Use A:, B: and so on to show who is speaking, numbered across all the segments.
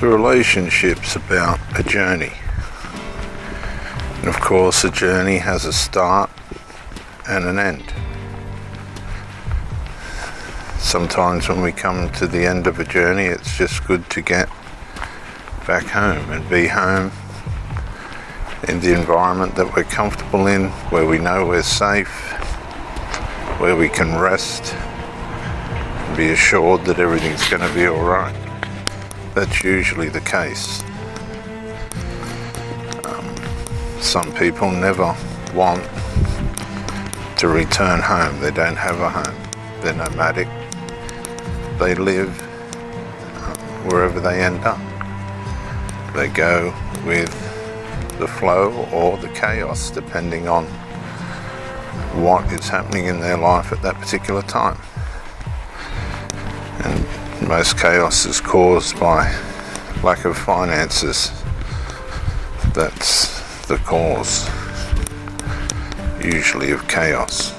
A: The relationship's about a journey. And of course, a journey has a start and an end. Sometimes when we come to the end of a journey, it's just good to get back home and be home in the environment that we're comfortable in, where we know we're safe, where we can rest and be assured that everything's going to be all right. That's usually the case. Some people never want to return home. They don't have a home. They're nomadic. They live wherever they end up. They go with the flow or the chaos, depending on what is happening in their life at that particular time. And most chaos is caused by lack of finances. That's the cause, usually, of chaos.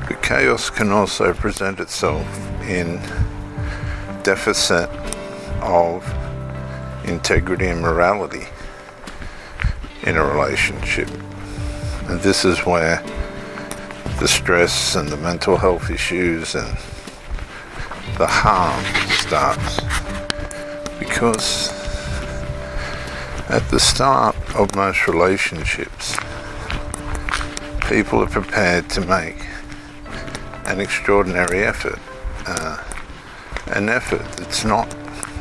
A: But chaos can also present itself in deficit of integrity and morality in a relationship. And this is where the stress and the mental health issues and the harm starts. Because at the start of most relationships, people are prepared to make an extraordinary effort, an effort that's not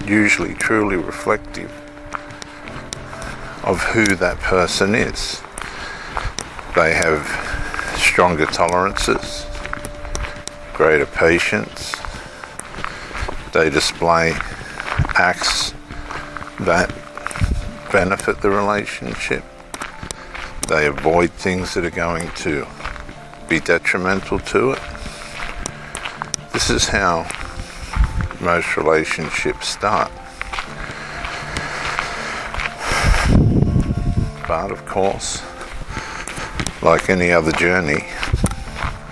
A: usually truly reflective of who that person is. They have stronger tolerances, greater patience. They display acts that benefit the relationship. They avoid things that are going to be detrimental to it. This is how most relationships start. But of course, like any other journey,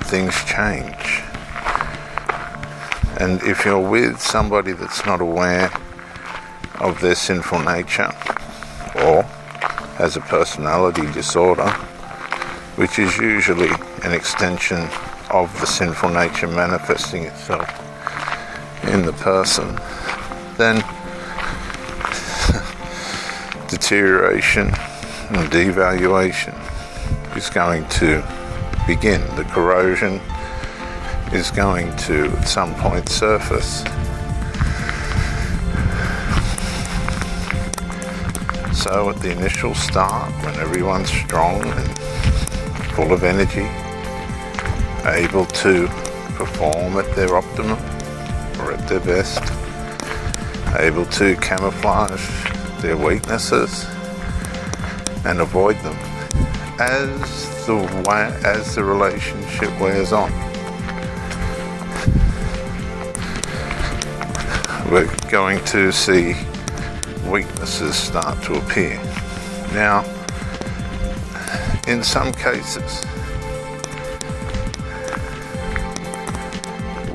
A: things change. And if you're with somebody that's not aware of their sinful nature, or has a personality disorder, which is usually an extension of the sinful nature manifesting itself in the person, then deterioration and devaluation is going to begin. The corrosion is going to at some point surface. So at the initial start, when everyone's strong and full of energy, able to perform at their optimum or at their best, able to camouflage their weaknesses and avoid them, as the relationship wears on, we're going to see weaknesses start to appear. Now, in some cases,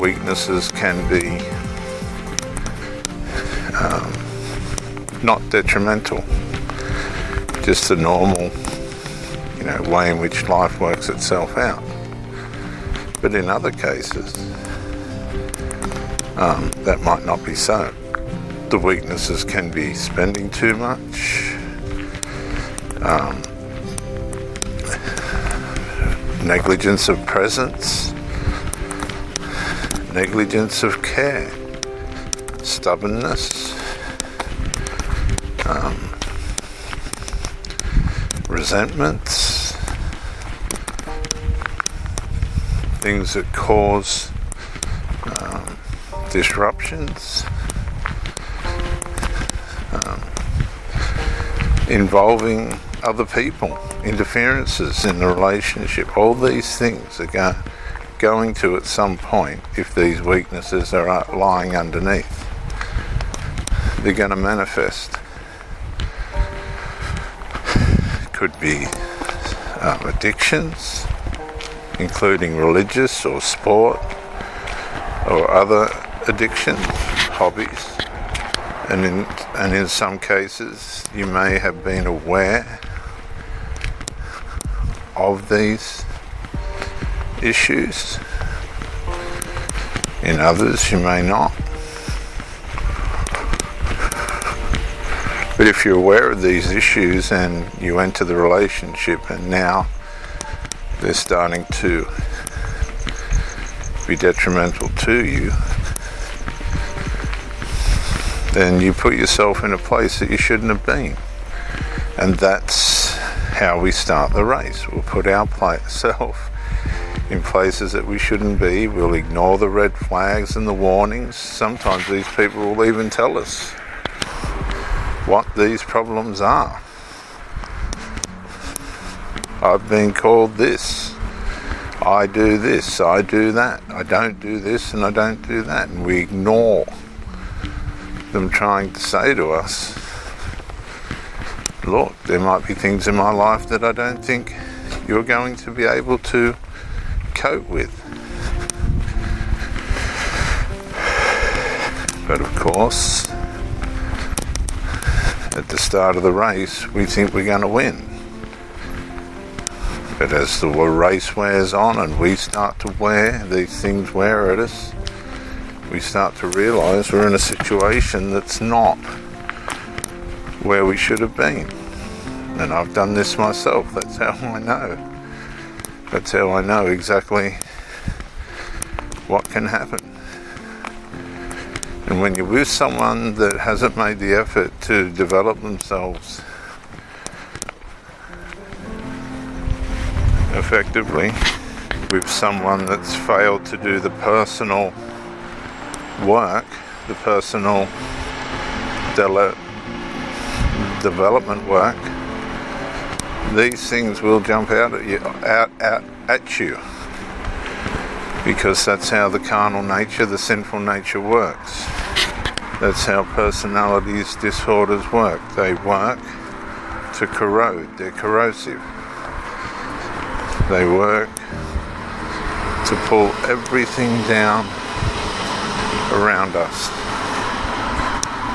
A: weaknesses can be not detrimental, just the normal, way in which life works itself out. But in other cases, that might not be so. The weaknesses can be spending too much, negligence of presence, negligence of care, stubbornness, resentments, things that cause disruptions, involving other people, interferences in the relationship. All these things are going to, at some point, if these weaknesses are lying underneath, they're going to manifest. Could be addictions, including religious or sport or other addictions, hobbies, And in some cases you may have been aware of these issues. In others you may not. But if you're aware of these issues and you enter the relationship and now they're starting to be detrimental to you, then you put yourself in a place that you shouldn't have been. And that's how we start the race. We'll put ourselves in places that we shouldn't be. We'll ignore the red flags and the warnings. Sometimes these people will even tell us what these problems are. I've been called this. I do this, I do that. I don't do this and I don't do that. And we ignore them trying to say to us, look, there might be things in my life that I don't think you're going to be able to cope with. But of course, at the start of the race, we think we're going to win. But as the race wears on and we start to wear, these things wear at us, we start to realise we're in a situation that's not where we should have been. And I've done this myself. That's how I know. That's how I know exactly what can happen. And when you're with someone that hasn't made the effort to develop themselves effectively, with someone that's failed to do the personal work, the personal development work, these things will jump out at you, because that's how the carnal nature, the sinful nature works. That's how personalities disorders work. They work to corrode. They're corrosive. They work to pull everything down around us.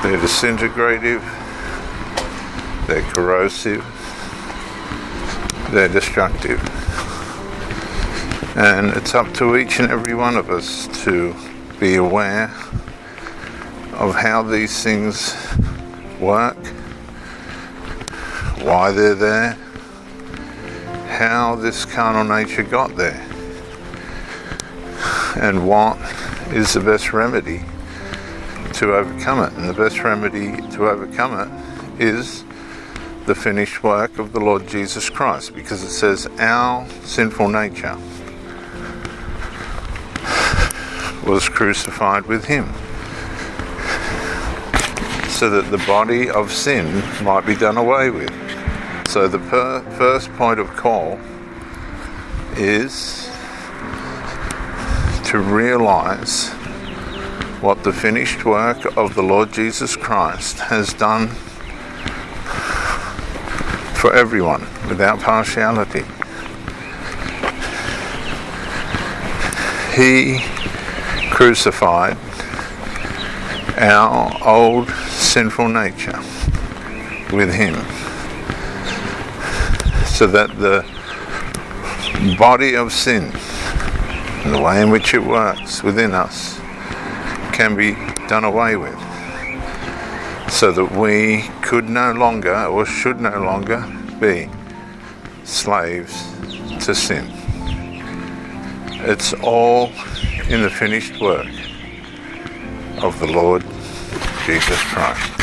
A: They're disintegrative, they're corrosive, they're destructive. And it's up to each and every one of us to be aware of how these things work, why they're there, how this carnal nature got there, and what is the best remedy to overcome it. And the best remedy to overcome it is the finished work of the Lord Jesus Christ, because it says our sinful nature was crucified with him, so that the body of sin might be done away with. So the first point of call is to realize what the finished work of the Lord Jesus Christ has done for everyone, without partiality. He crucified our old sinful nature with him, so that the body of sin and the way in which it works within us can be done away with, so that we could no longer, or should no longer, be slaves to sin. It's all in the finished work of the Lord Jesus Christ.